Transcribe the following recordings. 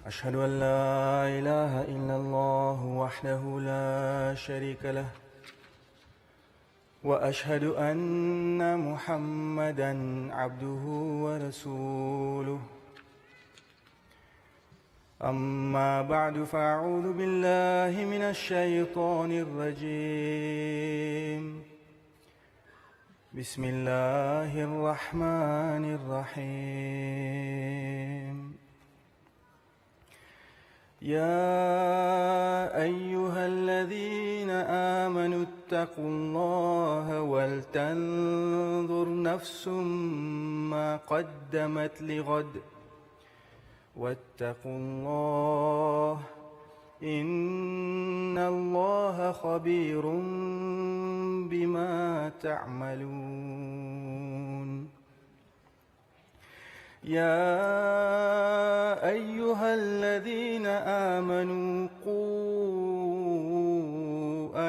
أشهد أن لا إله إلا الله وحده لا شريك له وأشهد أن محمدا عبده ورسوله أما بعد فأعوذ بالله من الشيطان الرجيم بسم الله الرحمن الرحيم يا أيها الذين آمنوا اتقوا الله ولتنظر نفس ما قدمت لغد واتقوا الله إن الله خبير بما تعملون يا أيها الذين آمنوا قوا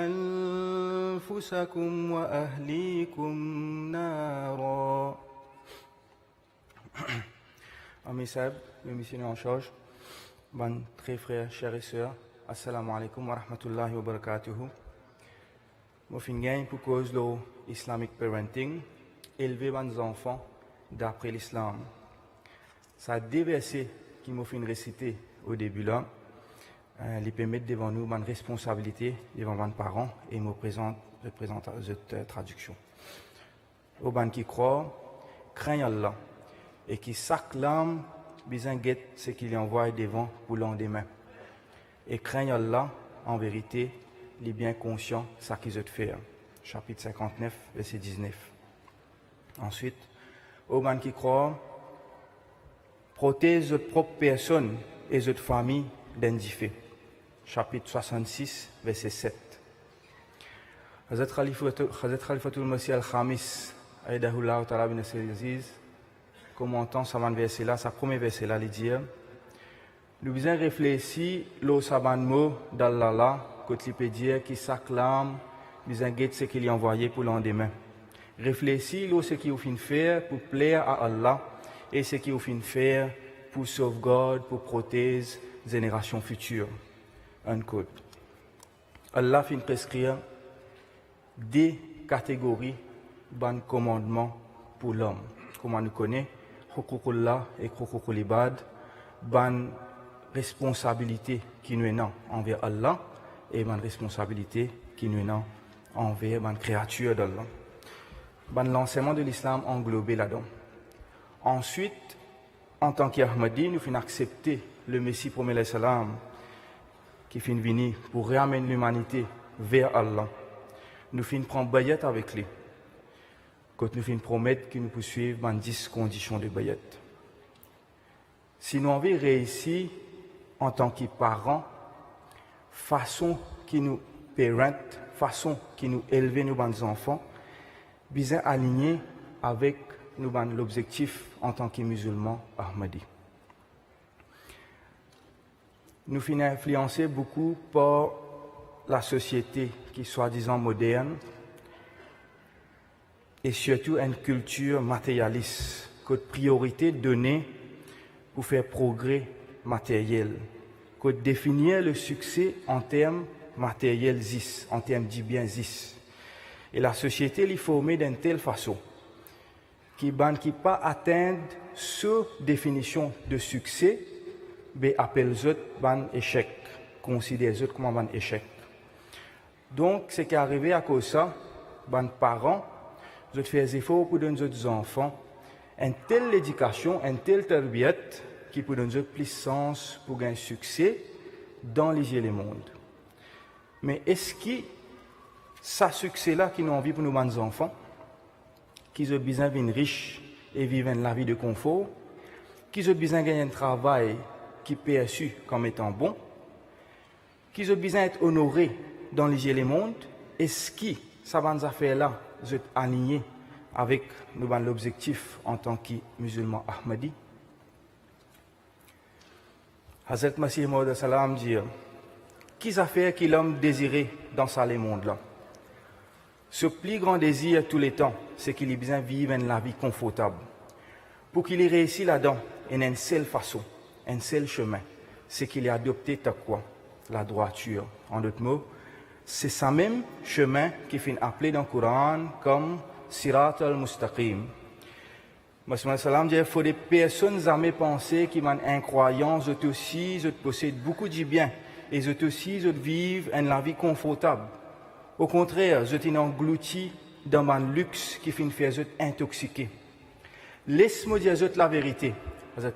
أنفسكم وأهليكم نارا. Amis Seb, le missionnaire en charge, bon très frères, chers et sœurs, assalamu alaikum wa rahmatullahi wa barakatuhu. Moi fin gain pour cause de Islamic parenting, élever nos enfants d'après l'islam. Ça a deux versets qui m'ont fait réciter au début là, les permettent devant nous une responsabilité devant nos parents et je présente cette traduction. Aux gens qui croient, craignent Allah et qui s'acclament, bien guettent ce qu'il envoie devant pour l'an demain. Et craignent Allah, en vérité, les bien conscients, ça qu'ils ont fait. Chapitre 59, verset 19. Ensuite, aux gens qui croient, protège votre propre personne et votre famille d'indifé. Chapitre 66, verset 7. Hazrat Khalifatul Masih al-Khamis, Aïdahullah Ta'ala bin Aziz, commentant ce verset là, sa premier verset là, il dit nous devons réfléchir au saban mot d'Allah, quand il peut dire qui s'acclame, nous avons ce qu'il a envoyé pour l'an demain. Réfléchir au ce qu'il a fait pour plaire à Allah et ce qu'il a fait pour sauvegarder, pour protéger les générations futures. Unquote. Allah fin prescrire des catégories de commandements pour l'homme. Comme on nous connaît, Hukukullah et Hukukul Ibad, ban responsabilité qui nous est envers Allah et ban responsabilité qui nous est envers ban créature d'Allah. Ban l'enseignement de l'islam englobé là-dedans. Ensuite, en tant qu'Ahmadi, nous finissons accepter le Messie promet salam qui finit venir pour ramener l'humanité vers Allah. Nous finissons prendre bayat avec lui. Quand nous finissons promettre que nous poursuivons dans 10 conditions de bayat. Si nous avons réussi en tant que parents, façon qui nous parent, façon qui nous élève nos enfants, bien alignés avec nous l'objectif en tant que musulmans Ahmadi. Nous finissons influencés beaucoup par la société qui est soi-disant moderne et surtout une culture matérialiste, que priorité donnée pour faire progrès matériel, que définir le succès en termes matériels, en termes de bien. Et la société est formée d'une telle façon qui ne pas atteindre cette définition de succès, mais appelle les autres un échec, considère les autres comme un échec. Donc, ce qui est arrivé à cause de ça, les parents, ils font des efforts pour donner aux enfants une telle éducation, une telle tarbiyat qui peut donner plus de sens pour gagner succès dans les mondes. Mais est-ce que ce succès-là qui nous envie pour nos enfants, qui ont besoin d'être riches et vivre la vie de confort, qui ont besoin de gagner un travail qui est perçu comme étant bon, qui ont besoin d'être honorés dans les mondes, est-ce que ça va nous affaires-là sont alignés avec l'objectif en tant que musulman Ahmadi? Hazrat Masih Maud Salam dit qu'est-ce affaire que l'homme désiré dans ce monde-là? Ce plus grand désir tous les temps, c'est qu'il ait besoin de vivre une vie confortable. Pour qu'il ait réussi là-dedans, il y a une seule façon, un seul chemin, c'est qu'il a adopté taqwa, la droiture. En d'autres mots, c'est ça même chemin qui finit appelé dans le Coran comme Sirat al-Mustaqim. Monsieur Salam dit, il faut des personnes jamais penser qui sont incroyants, eux aussi, ils possèdent beaucoup de bien, et eux aussi, ils vivent une vie confortable. Au contraire, ils sont engloutis dans un luxe qui finit faire eux intoxiqués. Laisse-moi dire la vérité.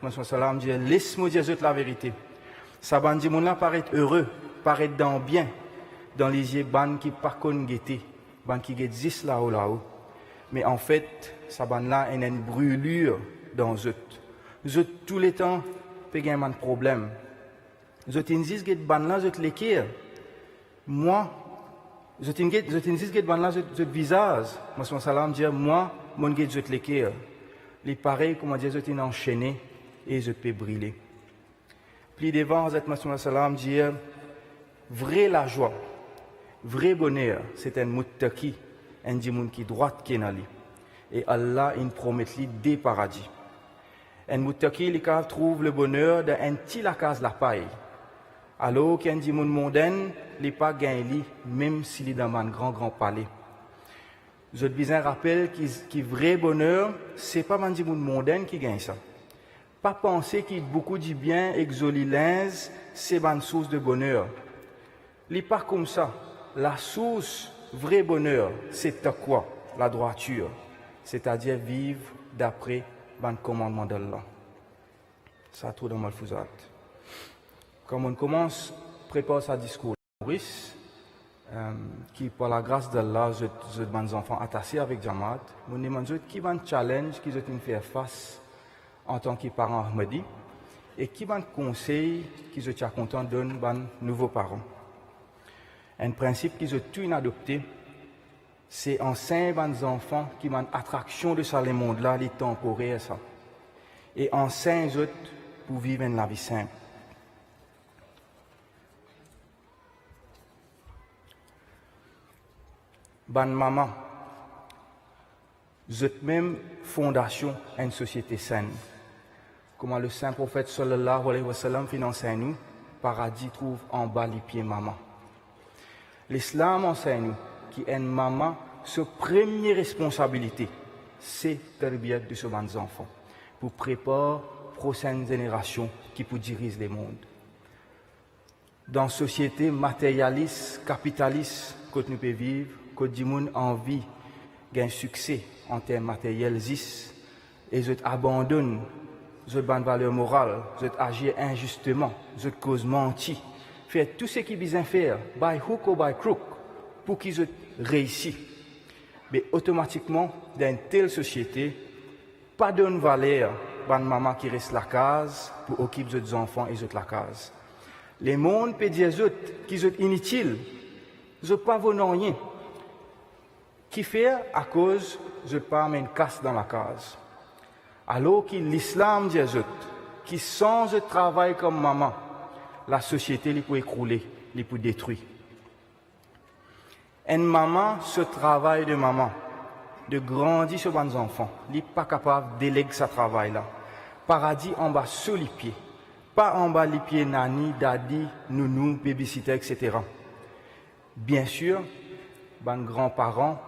Monsieur Salam dit, laisse-moi dire la vérité. Ça ban dit, mon là paraît heureux, paraît dans bien, dans les yeux ban qui pas qu'on guetter, ban qui guette 10 là-haut. Mais en fait, ça ban là a une brûlure dans eux. Eux tous les temps, péguent un problème. Eux disent que ban là, eux l'équerre. Moi, eux disent que ban là, eux visage. Moi, son salam dit, moi, mon guette eux l'équerre. Les pareils, comment dire, eux enchaînés et eux peut brûler. Puis devant, Hazrat Salam dit, vrai la joie, vrai bonheur, c'est un muttaki, un dimoun qui droite qui est dans lui. Et Allah, il promet lui des paradis. Un muttaki, il trouve le bonheur d'un petit la case la paille. Alors qu'un dimoun mondain, il n'est pas gagné, même s'il est dans un grand palais. Je besoin rappelle que vrai bonheur, c'est pas un dimoun mondain qui gagne ça. Pas penser qu'il y a beaucoup de bien et que Zolilens, c'est une source de bonheur. Il n'est pas comme ça. La source, vrai bonheur, c'est quoi? La droiture. C'est-à-dire vivre d'après le commandement d'Allah. Ça tout dans Malfouzat. Comme on commence, prépare sa discours. Qui, par la grâce d'Allah, je demande aux enfants attachés avec Jamaat, je demande qui va un challenge qu'ils ont fait face en tant que parents Ahmadi et qui va un conseil qu'ils ont content de donner aux nouveaux parents. Un principe qu'ils ont tout adopté, c'est enseigner aux enfants qui ont une attraction de ça, le monde-là, les temporaires, ça. Et enseigner eux pour vivre une vie simple. Ban maman, cette même fondation une société saine. Comment le saint prophète sallallahu alayhi wa sallam enseigne nous, paradis trouve en bas les pieds maman. L'islam enseigne nous qu'une maman, sa première responsabilité, c'est de de ses enfants pour préparer les prochaines générations qui pour diriger le monde. Dans une société matérialiste, capitaliste, que nous pouvons vivre, que du monde envie gain succès en termes matériels, et ils abandonnent, ils ont valeur morale, ils agissent injustement, ils causent menti, faire tout ce qu'ils besoin faire, by hook ou by crook, pour qu'ils réussissent. Mais automatiquement, dans une telle société, pas de valeur, ban maman qui reste la case pour occuper les enfants et la case. Les mondes peut dire qu'ils sont inutiles, ils n'ont pas venu rien. Qui fait à cause je pas une casse dans la case. Alors que l'islam dit qui sans je travaille comme maman, la société peut écrouler, peut détruire. Une maman se travaille de maman, de grandir sur ses enfants, n'est pas capable de déléguer ce travail-là. Paradis en bas sous les pieds, pas en bas les pieds nani, daddy, nounou, babysitter, etc. Bien sûr, les grands-parents,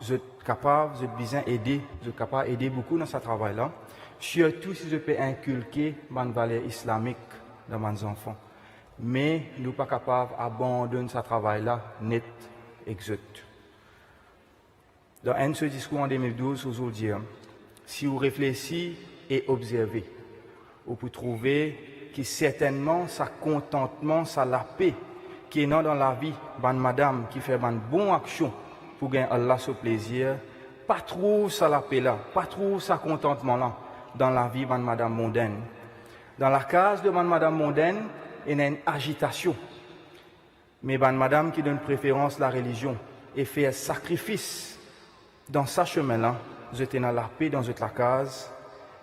vous êtes capable, vous êtes besoin d'aider, vous êtes capable d'aider beaucoup dans ce travail-là, surtout si je peux inculquer une valeur islamique dans mes enfants. Mais nous ne sommes pas capables d'abandonner ce travail-là net, exact. Dans un seul discours en 2012, vous dire, si vous réfléchissez et observez, vous pouvez trouver que certainement, ça contentement, ça la paix qui est dans la vie, madame qui fait une bonne action, pour gagner Allah ce plaisir, pas trouve ça la paix là, pas trouve ça contentement là dans la vie de madame mondaine. Dans la case de madame mondaine, il y a une agitation. Mais madame qui donne préférence à la religion et fait un sacrifice dans sa chemin là, vous êtes dans la paix dans votre la case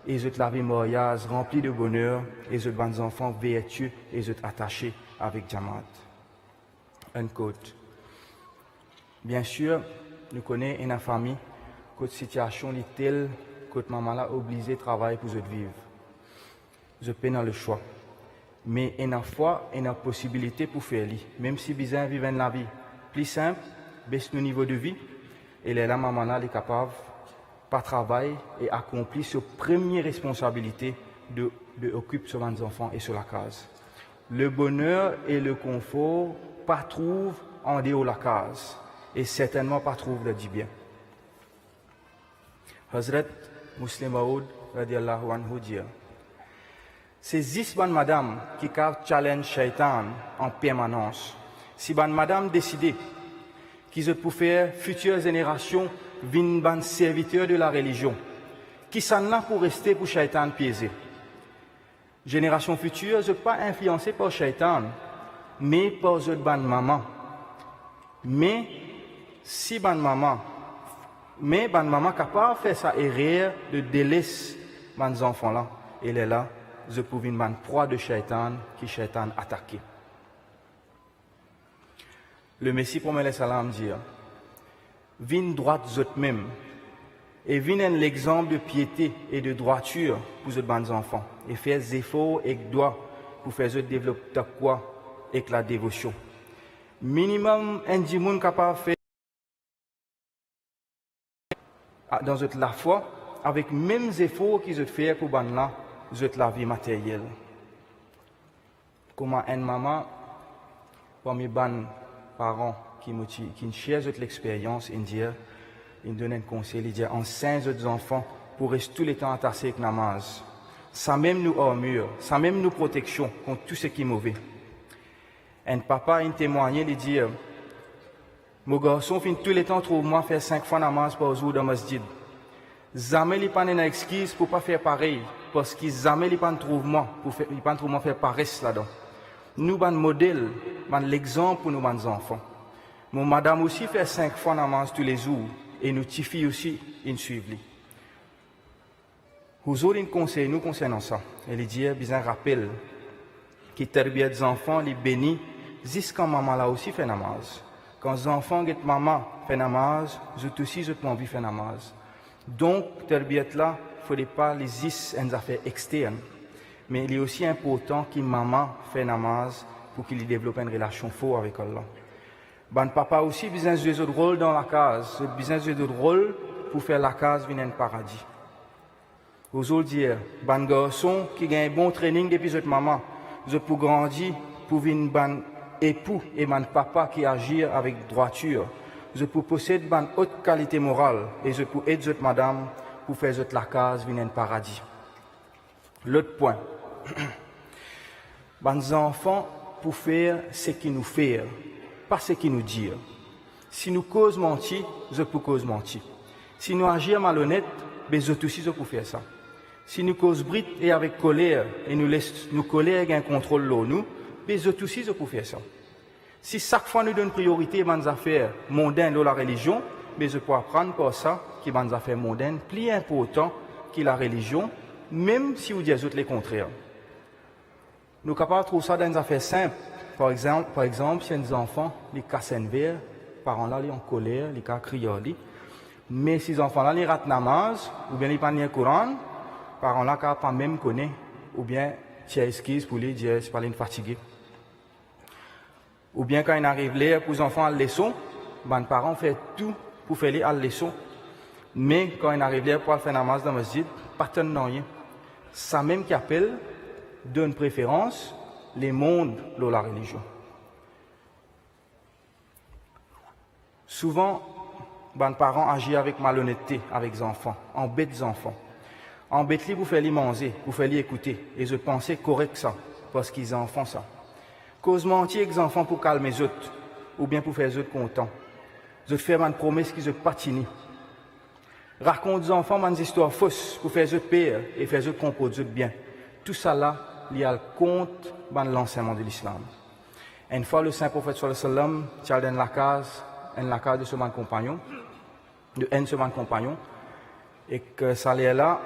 et vous êtes la vie mariage remplie de bonheur et vous êtes des enfants vertueux et vous êtes attachés avec Jamaat. Un quote. Bien sûr, nous connaissons une famille, que la situation est telle que maman l'a obligé de travailler pour vivre. Je peine dans le choix. Mais il y a foi et une possibilité pour faire li. Même si besoin vivre la vie plus simple, baisse le niveau de vie, et là, maman est capable par travail et accomplir sa première responsabilité de occuper sur les enfants et sur la case. Le bonheur et le confort pas trouvent en dehors de la case et certainement pas trouvent le du bien. Hazrat Muslim Maud radiallahu anhu dit, c'est 10 bonnes madame qui challenge Shaitan en permanence. Si bonnes madame décident qu'ils peuvent faire futures générations viennent ban serviteurs de la religion, qui s'en là pour rester pour Shaitan piéger. Génération future, je ne pas influencé par Shaitan, mais par cette bonne maman. Mais si bonne maman capable de faire sa erreur de délaisser mes enfants là, elle est là, je pouvais une proie de Shaitan qui Shaitan attaqué. Le Messie promet les salam dire, vin droite zot même, et vin l'exemple de piété et de droiture pour les bons enfants, et faire des efforts et doigts pour faire zot développer quoi avec la dévotion. Minimum, un dimoun capable de faire dans la foi, avec mêmes efforts qu'ils ont fait pour la vie matérielle. Comment une maman, parmi les parents qui cherchent l'expérience, ils donnent un conseil, ils disent, enseigne aux enfants pour rester tout le temps attachés avec la namaz. Ça même nous armure, ça même nous protection contre tout ce qui est mauvais. Un papa, il témoignait, il dit, mon garçon, fin tout le temps, trouve-moi faire 5 fois namaz par jour dans le masjid. Jamais il pas une excuse pour pas faire pareil, parce qu'ils jamais il pas trouve moi pour faire, il pas trouve moi faire pareil là-dedans. Nous ban modèle, ban l'exemple pour nos enfants. Mon madame aussi fait 5 fois namaz tous les jours et nous petites filles aussi ils suivent. Vous aurez un conseil nous concernant ça. Elle dit bien rappel qui terbiet des enfants les bénis jusqu'à maman là aussi fait namaz. Quand les enfants get maman fait namaz, je aussi je peux envie faire namaz. Donc terbiet là, il ne faut pas les 10 en affaires externes. Mais il est aussi important que maman fait namaz pour qu'il développe une relation forte avec Allah. Ben papa aussi besoin de jouer de rôle dans la case, besoin de jouer de rôle pour faire la case venir un paradis. Vous allez dire, ben garçon qui a un bon training depuis votre maman, je peux grandir pour venir ben époux et ben papa qui agit avec droiture. Je peux posséder une haute qualité morale et je peux aider votre madame pour faire la case venir un paradis. L'autre point. Les enfants pour faire ce qu'ils nous font, pas ce qu'ils nous disent. Si nous causons mentir, je peux cause mentir. Si nous agissons malhonnête, ben je aussi je peux faire ça. Si nous causons brite et avec colère et nous laissons nous colère avec un contrôle là nous, ben je aussi je peux faire ça. Si chaque fois nous donnons priorité à nos affaires mondaines de la religion, ben je peux apprendre par ça que nos affaires mondaines plus important que la religion, même si vous dites les contraires. Nous sommes capables de trouver ça dans des affaires simples. Par exemple, si un enfant, il casse un verre, les parents là, ils sont en colère, ils crient. Mais si les enfants là, ils ratent namaz, ou bien ils ne pas Coran, les parents là, ils ne pas même connaître, ou bien tu as excuse pour lui dire c'est pas une fatigué. Ou bien quand il arrive là pour les enfants à la leçon, les parents font tout pour faire les à la leçon. Mais quand il arrive là pour faire namaz dans le masjid, pas de rien. Ça même qui appelle donne préférence les mondes de la religion. Souvent, les parents agissent avec malhonnêteté avec les enfants, embêtent les enfants. Embêtent-les pour faire les manger, pour faire les écouter. Et je pensais correct ça, parce qu'ils en font ça. Cause mentir avec les enfants pour calmer les autres, ou bien pour faire les autres contents. Je fais une promesse qu'ils ne patinent. Raconte aux enfants des histoires fausses pour faire les autres pire et faire les autres comprendre les autres bien. Tout ça là, il y a le compte dans l'enseignement de l'islam. Une fois le saint prophète sallallahu alayhi wa sallam, il a dans la case de ce compagnon, de un second compagnon, et que ça là,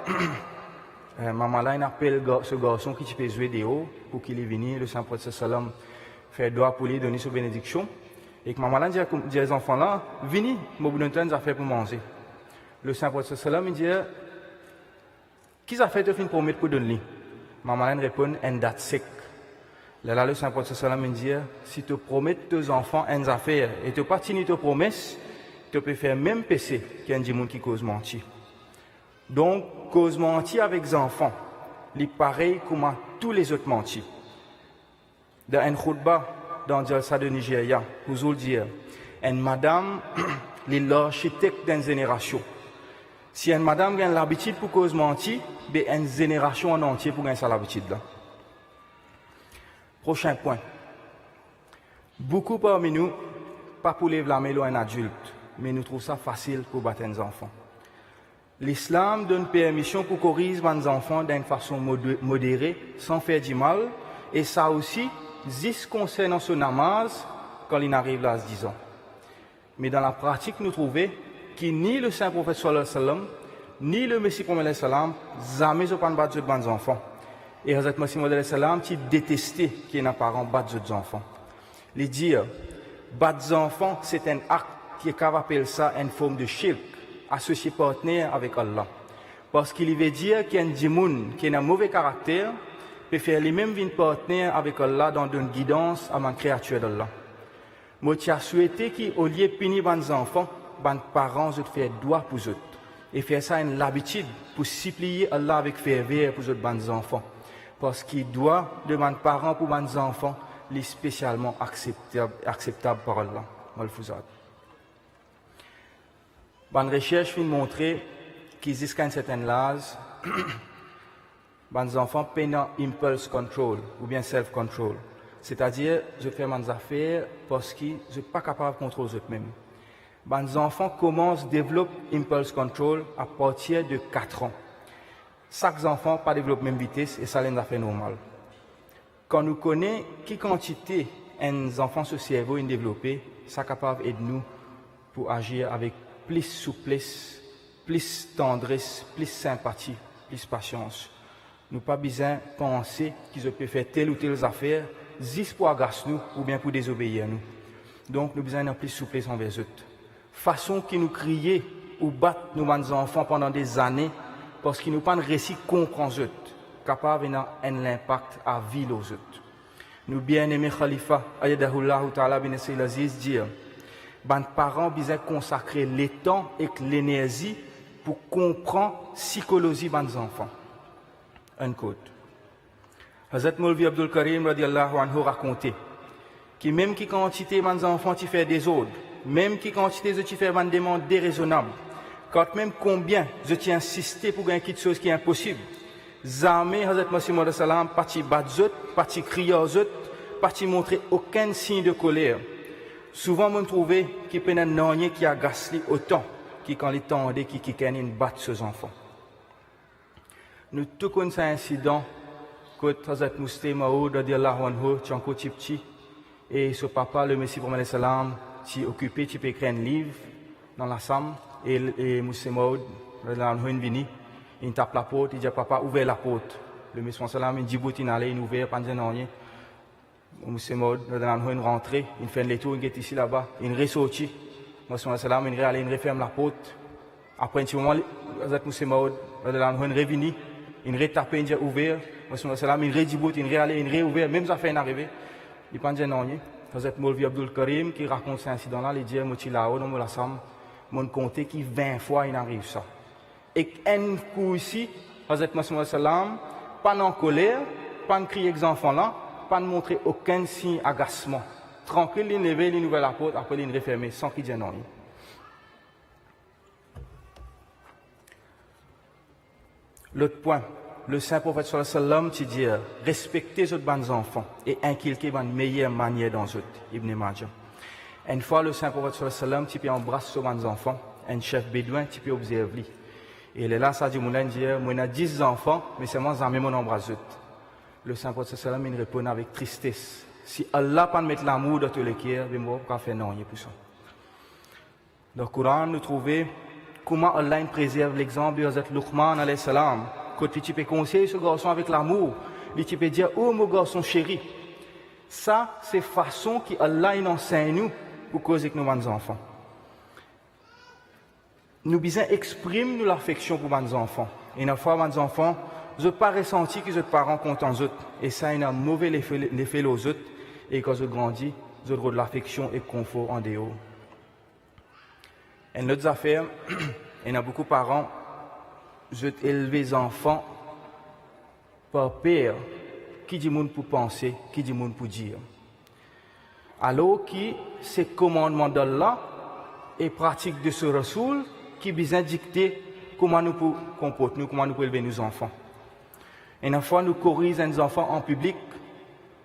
maman là, il appelle ce garçon qui peut jouer des hauts pour qu'il est venu, le saint prophète sallallahu alayhi wa sallam fait doigt pour lui donner sa bénédiction, et que maman là dit aux enfants là, venez, mon bon temps, nous a fait pour manger. Le saint prophète sallallahu alayhi wa sallam, il dit, qui a fait de fin pour mettre pour donner? Maman répond, une date sec. Là, le Saint-Prophète sallam dit, si tu promets tes enfants une affaire et tu pas tenu tes promesses, tu peux faire même péché qu'il y a des gens qui causent mentir. Donc, cause mentir avec les enfants, c'est pareil comme tous les autres mentis. Dans une khutba, dans Jalsa de Nigeria, vous allez dire, une madame, est l'architecte d'une génération. Si une madame a l'habitude pour cause mentir, ben une génération en entier pour gagner cette habitude-là. Prochain point. Beaucoup parmi nous, pas pour les blâmer un adulte, mais nous trouvons ça facile pour battre les enfants. L'islam donne permission pour corriger les enfants d'une façon modérée, sans faire du mal, et ça aussi, juste concernant son namaz quand il arrive là à 10 ans. Mais dans la pratique, nous trouvons que ni le Saint-Prophète sallallahu alayhi wa sallam, ni le Messie sallallahu alayhi wa sallam, jamais ne peuvent battre les enfants. Et Hazrat Masih sallallahu alayhi wa sallam, qui détestait qu'il y ait un parent battre les enfants. Il dit, battre les enfants, c'est un acte qui est capable ça une forme de shirk, associé partenaire avec Allah. Parce qu'il veut dire qu'il y a un djimoun qui a un mauvais caractère, peut faire les mêmes vignes partenaires avec Allah dans une guidance à ma créature d'Allah. Moi, je souhaité qu'au lieu de punir les enfants, les parents se faire droit pour eux. Et faire ça une habitude pour supplier Allah avec ferveur pour les enfants. Parce qu'il doit demander aux parents pour les enfants, les spécialement acceptable par Allah. Malfouzad. Une recherche vient montrer qu'il existe un certain âge, les enfants peinent impulse control ou bien self-control. C'est-à-dire, je fais mes affaires parce que je ne suis pas capable de contrôler eux-mêmes. Les enfants commencent à développer impulse control à partir de 4 ans. Chaque enfant pas développe même vitesse et ça les a fait normal. Quand nous connaissons quelle quantité un enfant ce cerveau est développé, ça est capable d'aider nous pour agir avec plus souplesse, plus tendresse, plus sympathie, plus patience. Nous n'avons pas besoin de penser qu'ils peuvent faire telle ou telle affaire juste pour agacer nous ou bien pour désobéir à nous. Donc nous avons besoin de plus souplesse envers eux. Façon qui nous crier ou battre nos enfants pendant des années parce qu'ils n'ont pas réussi à comprendre eux, capable d'avoir un impact à vie aux autres. Nous bien-aimés Khalifa, Ayadahullah Ta'ala bin Aziz dit, les parents ont besoin de consacrer le temps et l'énergie pour comprendre la psychologie de nos enfants. Un code. Hazrat Maulvi Abdul Karim radiallahu anhu racontait que même qui quantité de enfants tu fais des ordres, même qui quantité de tu fais une demande déraisonnable, quand même combien je t'ai insisté pour gagner quelque chose qui est impossible, jamais Hazrat Masih Maud Salam pas t'y battre, pas t'y crier aux autres, pas t'y montrer aucun signe de colère. Souvent, on trouve qu'il y a un nannier qui a gâché autant que quand il tendait qui battre ses enfants. Nous tout connaissons un incident que Hazrat Muslim Maoud radiallahu anhu Tchanko Tipchi et ce papa, le Messie Promet Salam, qui occupé, qui peut écrire un livre dans la Sam et Muslim Maoud radiallahu anhu vini, il tape la porte, il dit papa ouvre la porte. Le Messie Salam il dit il allait, il ouvre pas de nannier. Muslim Maoud radiallahu anhu rentre, il fait le tour, il est ici là-bas, il ressorti. Muslim Salam il allait, il referme la porte. Après un petit moment, Hazrat Muslim Maoud radiallahu anhu revenu. Il retape, il a ouvert, il rediboute, il réallé, il réouvert, même ça fait une arrivée. Il pense que non, Hazrat Maulvi Abdul Karim qui raconte cet incident-là, il dit, moi, je suis là-haut, dans la Sam, mon compté qui 20 fois il arrive ça. Et un coup ici, Hazrat Masih Salam, pas en colère, pas de crier les enfants-là, pas de montrer aucun signe d'agacement. Tranquille, il lève, il ouvre la porte, après il referme, sans qu'il dise non. L'autre point, le Saint-Prophète sallallahu alayhi wa sallam qui dit respectez les autres enfants et inculquez une meilleure manière dans eux. Ibn Majah. Une fois, le Saint-Prophète sallallahu alayhi wa sallam qui peut embrasser ses enfants, un chef bédouin qui peut observer. Et là, ça dit, moi, j'ai 10 enfants, mais c'est moi qui m'embrasse eux. Le Saint-Prophète sallallahu alayhi wa sallam répond avec tristesse. Si Allah ne met l'amour dans tous les cœurs, je ne vais pas faire non, pour ça. Dans le Coran, nous trouvons comment Allah préserve l'exemple de Hazrat Luqman alayhi salam. Quand tu peux conseiller ce garçon avec l'amour, tu peux dire, oh mon garçon chéri. Ça, c'est façon qu'Allah enseigne nous pour causer avec nos enfants. Nous besoin exprimer l'affection pour nos enfants. Et une fois, nos enfants, je n'ai pas ressenti que les parents contents autres. Et ça a un mauvais effet aux autres. Et quand je grandis, je trouve de l'affection et confort en dehors. Et une autre affaire, il y a beaucoup de parents, je élevé les enfants par peur. Qui dit monde pour penser, qui dit monde pour dire. Alors que ces commandements d'Allah et pratiques de ce Rasoul qui besoin dicter comment nous pouvons comporter, nous, comment nous pouvons élever nos enfants. Et une fois, nous corrigeons nos enfants en public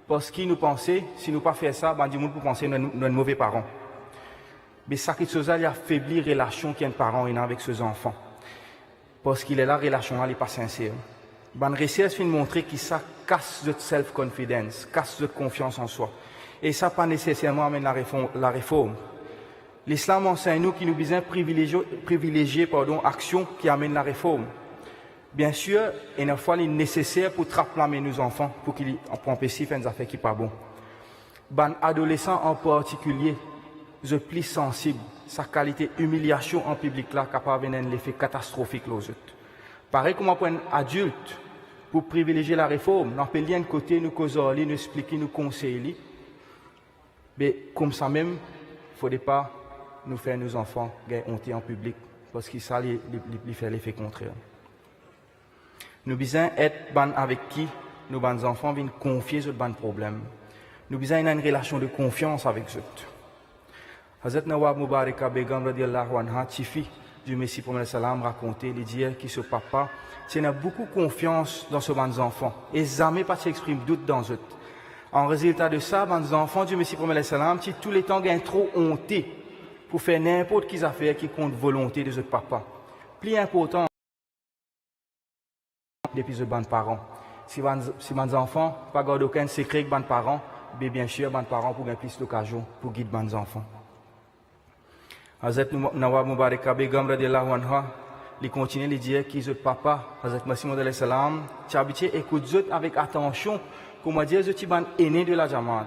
parce qu'ils nous pensaient, si nous ne pas faire ça, ben, du monde pour penser que nous sommes mauvais parents. Mais ça, quelque chose, il a affaibli la relation qu'un parent a avec ses enfants. Parce qu'il est là, la relation n'est pas sincère. Ben, recherche vient montrer que ça casse notre self-confidence, casse notre confiance en soi. Et ça, pas nécessairement amène la réforme. L'islam enseigne nous qu'il nous besoin privilégier action qui amène la réforme. Bien sûr, il y a une fois nécessaire pour trapper nos enfants pour qu'ils empêchent de faire des affaires qui ne sont pas bonnes. Ben, adolescents en particulier, je plus sensible, sa qualité humiliation en public là, capable d'avoir un effet catastrophique aux autres. Pareil comme pour un adulte, pour privilégier la réforme, nous appelons un côté, nous causer, nous expliquer, nous conseiller. Mais comme ça même, il ne faudrait pas nous faire nos enfants honter en public, parce que ça lui fait l'effet contraire. Nous besoin être ban avec qui nos bons enfants viennent confier sur ban problème. Nous besoin une relation de confiance avec eux. Hazrat Nawab Mubaraka Begum radiallahu anha, Tifi du Messie prophète salam racontait, il dit que ce papa tient beaucoup confiance dans ses bons enfants et jamais pas s'exprime doute dans eux. En résultat de ça, bons enfants du Messie prophète salam, qui tous les temps gagnent trop honté pour faire n'importe quelle affaire qui compte volonté de ce papa. Plus important depuis les bons parents. Si mes enfants pas gardent aucun secret avec les parents, bien sûr, les parents pour gagner plus d'occasion pour guider les enfants. Hazrat Nawab Mubaraka Begum radiallahu anha, il continue de dire que papa, Hazrat Masih Maud alayhi salam, tu habitué écoute avec attention, comment dire, je suis aîné de la Jamaat.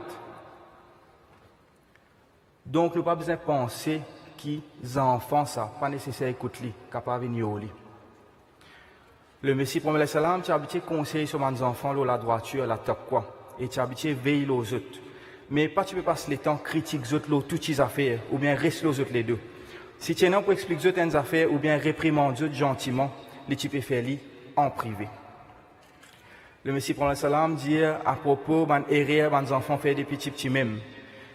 Donc, nous n'avons pas besoin de penser que les enfants, ça, pas nécessaire d'écouter, capable de venir au lit. Le Messie prophète salam, tu as habitué conseiller sur les enfants, la droiture, la taqwa, et tu as habitué veiller aux autres. Mais pas tu peux passer le temps critique les autres, toutes les affaires, ou bien reste les autres les deux. Si tu es là pour expliquer les autres affaires, ou bien réprimander les autres gentiment, tu peux faire en privé. Le Messie prophète salam dit à propos des erreurs les enfants font depuis petits même.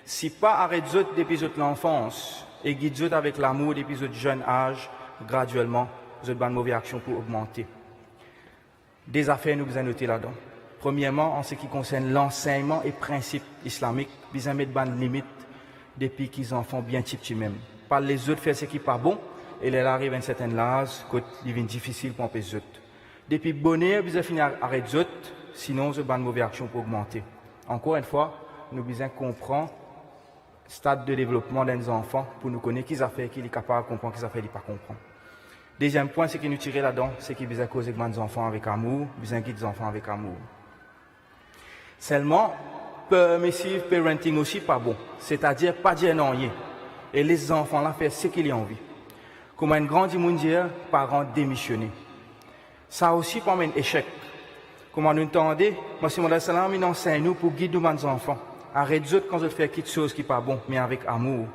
Si pas arrête les autres depuis l'enfance, et guide les autres avec l'amour depuis le jeune âge, graduellement, les autres mauvaises actions pour augmenter. Des affaires nous besoin noter là-dedans. Premièrement, en ce qui concerne l'enseignement et principes islamiques, besoin mettre des limites depuis qu'ils en font bien petits même. Pas les autres faire ce qui n'est pas bon, et là arrive à une certaine âge, quand il devient difficile pour empêcher les autres. Depuis bonheur, besoin finir arrêter les autres, sinon ils ont mauvaise action pour augmenter. Encore une fois, nous besoin comprendre le stade de développement des enfants pour nous connaître qu'ils ont fait, qu'ils sont capables de comprendre, qu'ils ont fait, qu'ils ne pas comprendre. Deuxième point, c'est que nous tirons là-dedans, c'est qu'ils besoin causer des enfants avec amour, besoin guider les enfants avec amour. Seulement, permissive parenting aussi pas bon, c'est-à-dire pas dire non rien. Et les enfants là faire ce qu'ils ont envie. Comme un grand mondial, parents démissionnés. Ça aussi pas un échec. Comme on entendait, Masih Maud salam il enseigne nous pour guider nos enfants. Arrêtez quand vous faites quelque chose qui n'est pas bon, mais avec amour.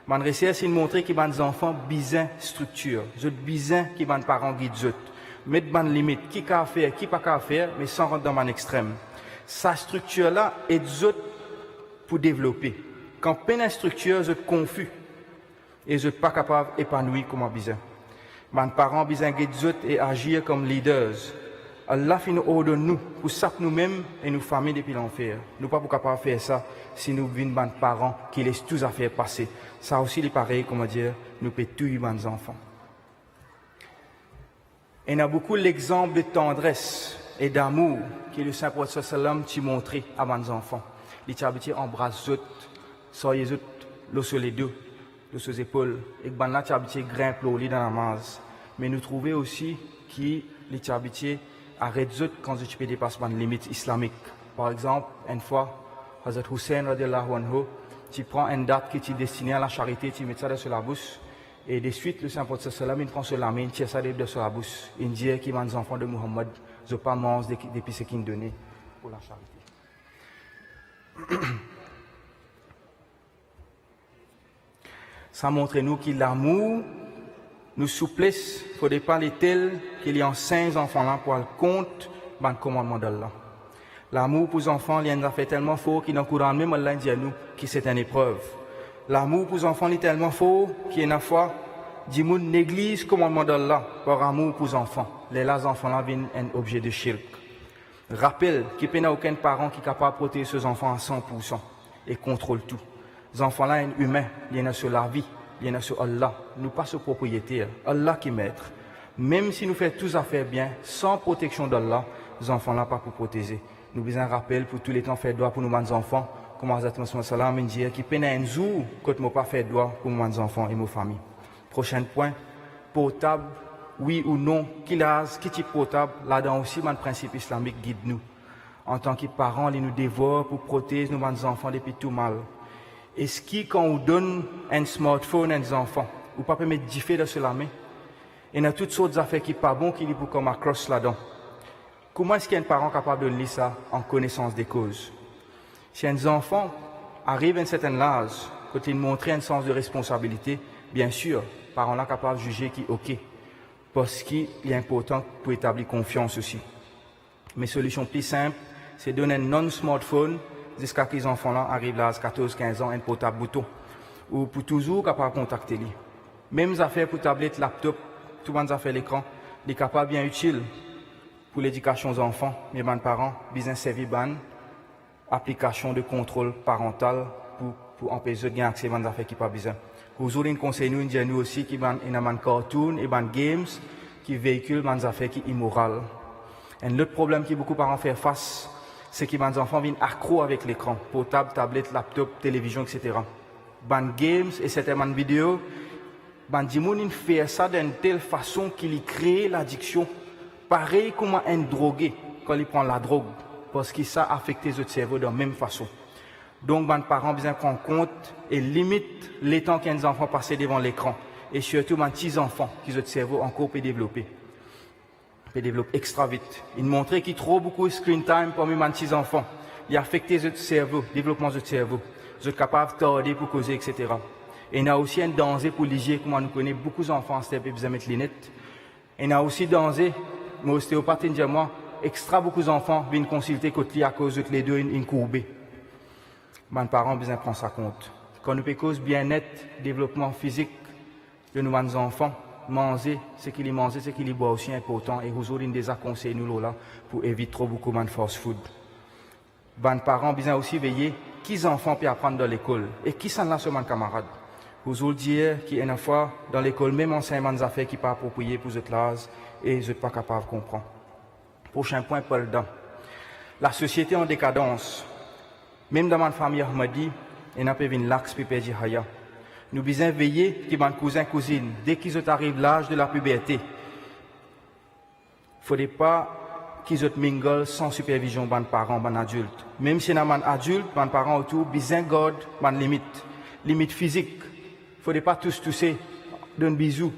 Man recherche c'est de montrer que les enfants besoin structure, je besoin que les parents guident eux. Mettre des limites, qui peut faire, qui pas faire, mais sans rentrer dans un extrême. Sa structure là est pour développer. Quand peine structure, vous êtes confus et vous n'êtes pas capable d'épanouir comme besoin. Les parents besoin guider et agir comme leaders. Allah fait nous ordonne nous pour ça nous-mêmes et nos familles depuis l'enfer. Nous pas capables de faire ça si nous venons des parents qui laissent tout à faire passer. Ça aussi est pareil, comment dire, nous peut tuer nos enfants. Et il y a beaucoup l'exemple de tendresse et d'amour que le Saint-Prophète sallam t'a montré à nos enfants. Il t'a habitué à embrasser eux, soyez eux, l'eau sur les deux, l'eau sur les épaules, et que là t'a habitué à grimper l'eau dans la masse. Mais nous trouvons aussi qu'il t'a habitué à réduire quand tu peux dépasser les limites islamiques. Par exemple, une fois, Hazrat Hussein radiallahu anhu, tu prends une date qui est destinée à la charité, tu mets ça sur la bouche, et de suite, le Saint-Prophète sallam, il prend sur la main, il tire ça sur la bouche, il dit qu'il y a des enfants de Muhammad, je pas mange depuis ce qu'il donnait pour la charité. Ça montre nous que l'amour, nous souplesse, il ne faudrait pas les tels qu'il y a 5 enfants là pour le compte dans le commandement d'Allah. L'amour pour les enfants, il y a fait tellement fort qu'il n'encourage même Allah dit à nous que c'est une épreuve. L'amour pour les enfants est tellement fort qu'il y a une fois, dit nous néglige le commandement d'Allah par amour pour les enfants. Les enfants là viennent un objet de shirk. Rappelle qu'il n'y a aucun parent qui est capable de protéger ses enfants à 100% et contrôle tout. Les enfants là sont humains, il y en a sur la vie, il y en a sur Allah. Nous pas sur propriétaire, Allah qui est maître. Même si nous faisons tous affaires bien, sans protection d'Allah, les enfants là pas pour protéger. Nous besoin rappel pour tous les temps faire droit pour nous les enfants, comme Hazrat Muhammad sallallahu alayhi wa sallam dit qui peine un jour quand nous pas faire droit pour nos enfants et nos familles. Prochain point, portable, oui ou non, qui type portable, là-dedans aussi, le principe islamique guide nous. En tant que parents, ils nous dévorent pour protéger nos enfants depuis tout mal. Est-ce que quand on donne un smartphone à nos enfants, ou pas permettre d'y faire de cela, mais il y a toutes sortes d'affaires qui ne sont pas bonnes, qui sont comme accroche là-dedans. Comment est-ce qu'il y a un parent capable de lire ça en connaissance des causes? Si un enfant arrive à un certain âge, quand il montre un sens de responsabilité, bien sûr, les parents sont capables de juger qui est OK. Parce qu'il est important pour établir confiance aussi. Mais solution plus simple, c'est donner un non-smartphone jusqu'à que les enfants-là arrivent à 14-15 ans, un portable bouton, ou pour toujours capable de contacter lui. Même affaires pour tablette, laptop, tout le monde a fait l'écran, il est capable bien utile pour l'éducation aux enfants, mais les parents, besoin servir ban application de contrôle parental pour empêcher de gagner accès à des affaires qui n'ont pas besoin. Vous aurez une conseil nous, nous aussi, qui ont des cartoons et des games qui véhiculent des affaires qui sont immorales. Un autre problème que beaucoup de parents font face, c'est que les enfants viennent accro avec l'écran, portable, tablette, laptop, télévision, etc. Les games et certaines vidéos, les gens font ça d'une telle façon qu'il crée l'addiction. Pareil comme un drogué quand il prend la drogue, parce que ça affecte les autres cerveaux de la même façon. Donc, les parents besoin prendre compte et limite les temps qu'un enfant passe devant l'écran. Et surtout, les petits enfants qui ont le cerveau encore peut développer extra vite. Il montrait qu'il y a trop beaucoup de screen time parmi les petits enfants. Il affecte les autres cerveaux, le développement de cerveau. Ils sont capables de tarder pour causer, etc. Et il y a aussi un danger pour l'hygiène, comme nous connaissons beaucoup d'enfants qui ont besoin de mettre les lunettes. Et il y a aussi un danger, mon ostéopathe dit moi, extra beaucoup d'enfants viennent consulter côté à cause de les deux une courbée. Les parents ont besoin de prendre ça compte. Quand nous cause bien-être, développement physique de nos enfants, manger, ce qu'ils mangent, ce qu'ils boivent aussi important. Et vous aurez des conseils nous là pour éviter trop beaucoup de fast-food. Les parents ont besoin aussi veiller qui enfants peuvent apprendre dans l'école et qui sont là sur mes camarades. Vous aurez dire qu'il y a une fois dans l'école, même enseignement des affaires qui ne sont pas appropriées pour cette classe et ils ne sont pas capables de comprendre. Prochain point, Paul Dan. La société en décadence. Même dans ma famille Ahmadi, il n'y a pas de l'axe pour perdre Haya. Nous devons veiller que mes cousins, cousines, dès qu'ils arrivent à l'âge de la puberté, il ne faudrait pas qu'ils mingle sans supervision de parents, de adultes. Même si nous sommes adultes, les parents autour, besoin garder les limites physiques. Il ne faudrait pas tous tousser d'un bisou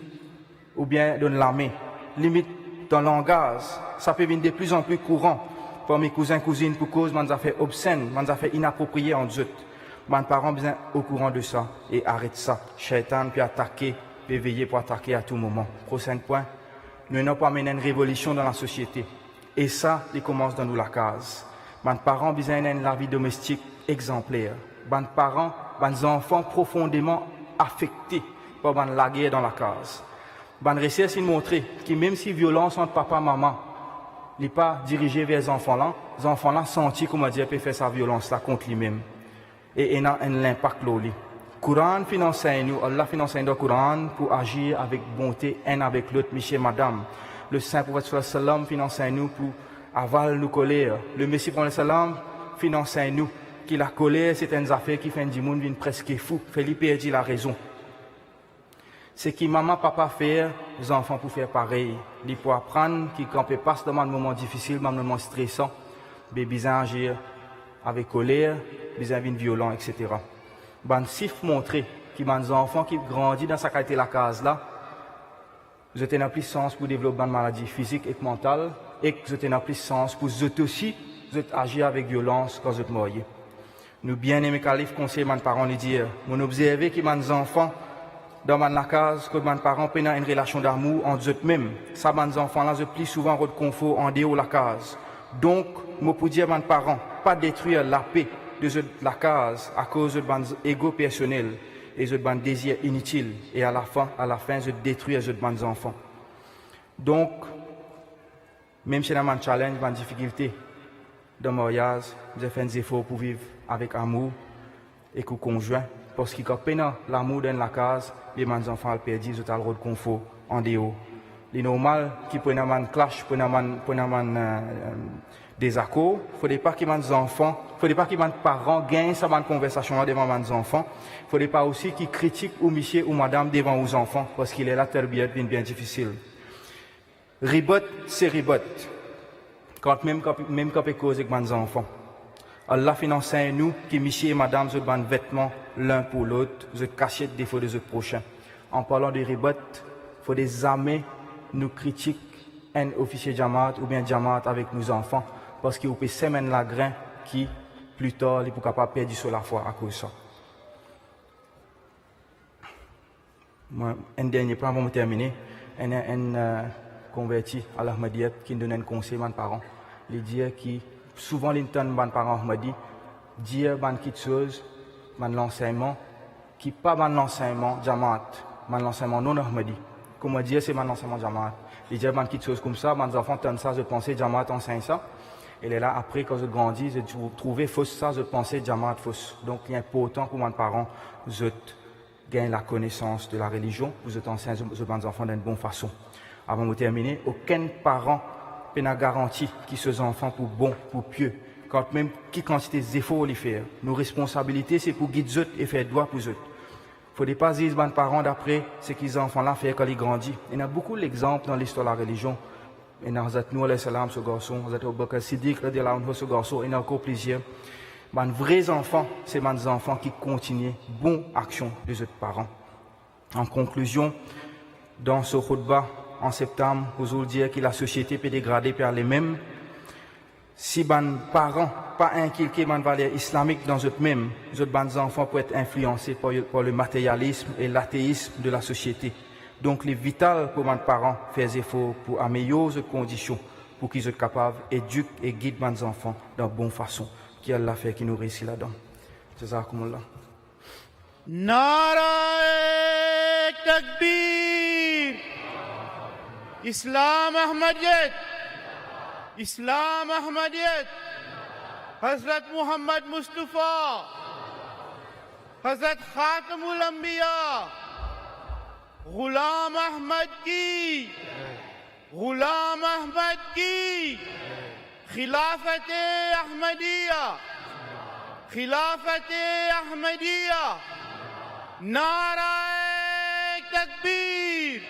ou bien d'une la main. Limite dans le langage, ça peut venir de plus en plus courant pour mes cousins, cousines, pour cause des affaires obscènes, des affaires inappropriées en eux. Mes parents sont bien au courant de ça et arrêtent ça. Shaitan peut attaquer, peut veiller pour attaquer à tout moment. Prochain point, nous n'avons pas mené une révolution dans la société. Et ça, il commence dans nous la case. Mes parents ont besoin d'une vie domestique exemplaire. Mes parents, mes enfants profondément affectés par la guerre dans la case. Les recherches montrent que même si violence entre papa et maman n'est pas dirigée vers les enfants-là sentent comment dire peut faire sa violence-là contre lui-même. Et il a un impact là. Le Coran finance nous, Allah finance nous le Coran pour agir avec bonté, un avec l'autre, monsieur, madame. Le Saint Prophète sallam finance nous pour avaler nos colères. Le Messie sallam finance nous que la colère c'est une affaire qui fait du monde vient presque fou. Philippe a dit la raison. C'est que maman, papa fait, les enfants pour faire pareil. Ils pour apprendre qu'ils quand ils passent dans un moment difficile, un moment stressant, ils agir avec colère, ils sont violents, etc. Ben, si vous montrez que les enfants qui grandissent dans sa qualité la case là, vous avez une puissance pour développer une maladie physique et mentale et que vous êtes en puissance pour vous aussi vous agir avec violence quand vous êtes mort. Nous bien aimés calife conseiller mes parents nous dire, nous observer que mes enfants dans ma case, que mes parents ont une relation d'amour entre eux-mêmes. Ça, mes enfants là, je plus souvent de confort en dehors de la case. Donc, je peux dire à mes parents, pas détruire la paix de la case à cause de mon ego personnel et de mon désir inutile. Et à la fin, je détruis mes enfants. Donc, même si dans mon challenge, mon difficulté dans le mariage, j'ai fait des efforts pour vivre avec amour et avec le conjoint. Parce qu'il y a l'amour dans la case, les enfants ont perdu, ils ont le confort en dehors. C'est normal qu'ils prennent un clash, prennent un désaccord. Il ne faudrait pas que mes enfants, il ne faudrait pas que mes parents gagnent cette conversation devant mes enfants. Il ne faudrait pas aussi qu'ils critiquent ou monsieur ou madame devant aux enfants, parce qu'il est là tellement bien difficile. Ribot, c'est ribot. Même quand il cause avec mes enfants. Allah finance nous que monsieur et madame se bandent vêtements l'un pour l'autre, se cachent des défauts de ce prochain. En parlant de ribot, il faut des amis nous critiquent un officier Jamaat ou bien Jamaat avec nos enfants parce qu'il peut semer la grain qui, plus tard, il peut capable perdre sur la foi à cause de ça. Un dernier point avant de terminer. Un converti à l'Ahmadiyyat qui donne un conseil à mes parents. Il dit que souvent, les parents me disent dire quelque chose, l'enseignement, qui n'est pas l'enseignement Jamaat, l'enseignement non Ahmadi. Comment dire, c'est l'enseignement Jamaat. Il dit quelque chose comme ça, mes enfants entendent ça, je pensais Jamaat enseigne ça. Et là, après, quand je grandis, je trouvais fausse ça, je pensais Jamaat fausse. Donc, il est important pour mes parents, je gagne la connaissance de la religion, vous enseignez mes enfants d'une bonne façon. Avant de terminer, aucun parent n'a garanti qui ces enfants pour bon, pour pieux. Quand même, qui quantité d'efforts les faire. Nos responsabilités, c'est pour guider eux et faire droit pour eux. Il ne faut pas dire aux parents d'après ce qu'ils les enfants là font quand ils grandissent. Il y a beaucoup d'exemples dans l'histoire de la religion. Il y a nous, alayhi salam, ce garçon, il y a Abu Bakr Siddiq, ce garçon, il y a encore plusieurs. Les vrais enfants, c'est les enfants qui continuent bonne action des autres parents. En conclusion, dans ce khutbah, en septembre, vous allez dire que la société peut dégrader par les mêmes. Si les parents pas inculquer les valeurs islamiques dans eux-mêmes, les enfants peuvent être influencés par le matérialisme et l'athéisme de la société. Donc, il est vital pour les parents de faire des efforts pour améliorer les conditions pour qu'ils soient capables d'éduquer et guider les enfants de la bonne façon. Qui Allah fait qui nous réussit là-dedans. Jazakumullah. Narae Takbir. Islam Ahmadiyyat. Islam Ahmadiyyat. Hazrat Muhammad Mustafa. Hazrat Khatamul Anbiya. Ghulam Ahmad ki. Ghulam Ahmad ki. Khilafat-e Ahmadiyya. Khilafat-e Ahmadiyya. Narae Takbir.